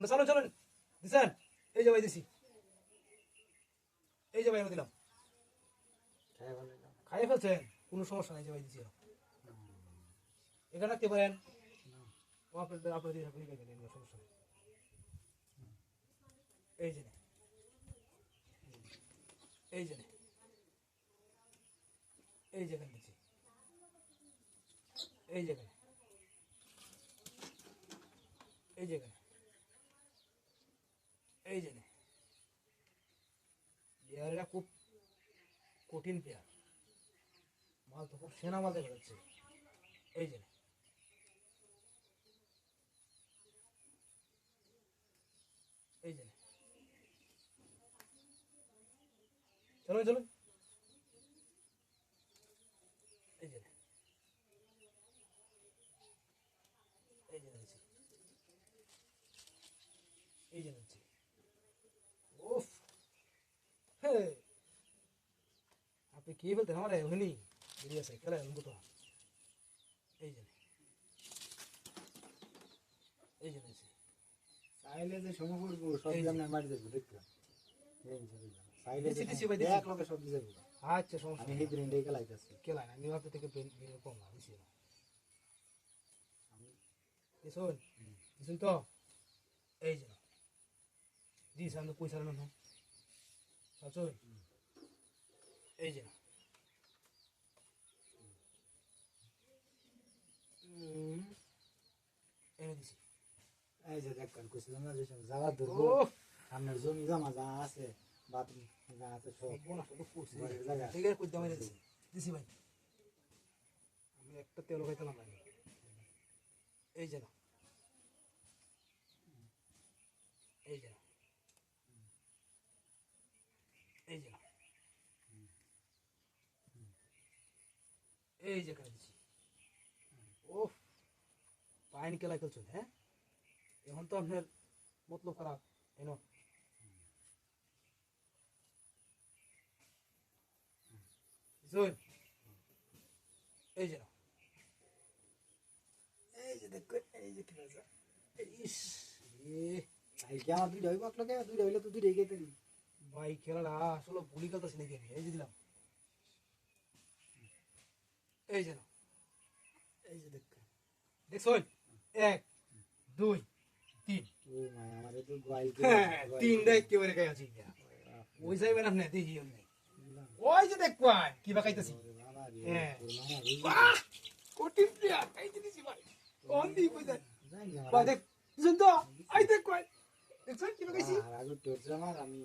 চলো চলো দিছেন এই যে ভাই দিছি এই যে ভাই দিলাম খাইয়ে ফেলছেন কোনো সমস্যা নাই যে ভাই দিছি এখানে রাখতে পারেন আপনার দিয়ে সমস্যা নেই এই যে এই যে এই যেখানে দিচ্ছি এই যেখানে এই যেখানে এই যে পেয়ারটা খুব কঠিন পেয়ার মাল তো খুব সেনা মাল দেখা যাচ্ছে এই যে এই যে চলুন চলুন এই যে এই যে এই যে ওফ হে আপনি কি বলতেন আমার এমনি বেরিয়ে আছে খেলা এমন তো এই যে এই যে চাইলে যে সময় করবো সব জামনে মারি দেবো দেখলাম চাইলে যে এক লগে সব দিয়ে দেবো আচ্ছা সমস্যা আমি এই ব্র্যান্ডে খেলাইতেছি খেলা আমি ভাবতে থেকে কম না দিছি না দিছুন দিছুন তো এই যে দিস আমি পয়সা না আচ্ছা এই যে এনে দিছি এই যে দেখ কাল কইছিলাম না যে যাওয়া ধরবো সামনের জমি জমা যা আছে বাথরুম যা আছে সব বোনা তো পড়ছে জায়গা ঠিক আছে কই দামে দিছি দিছি ভাই আমি একটা তেল খাইতাম ভাই এই যে না এই যে এই যে এই যে করে দিছি ওফ পাইন কেলা খেলছেন হ্যাঁ এখন তো আপনার মতলব খারাপ এনো এই যে এই যে দেখ এই যে খেলা যা ইস কালকে আমার দুইটা হইব আপনাকে দুইটা হইলে তো দুইটাই খেতে দিই ভাই খেলাটা আসলে ভুলি খেলতেছি নাকি আমি এই যে দিলাম এই যে এই যে দেখ দেখছেন 1 2 3 ও মা আমারে তো গোয়াল তিন দেখ কি করে খাইছি ওই যাইবেন আপনি দেখি ওই যে দেখ পাই কি বা খাইতেছি হ্যাঁ কঠিন প্রিয়া খাইতে দিছি ভাই কোন দি বুঝা ভাই দেখ শুন তো আই দেখ কই দেখছেন কি বা খাইছি আর আগে তোর আমার আমি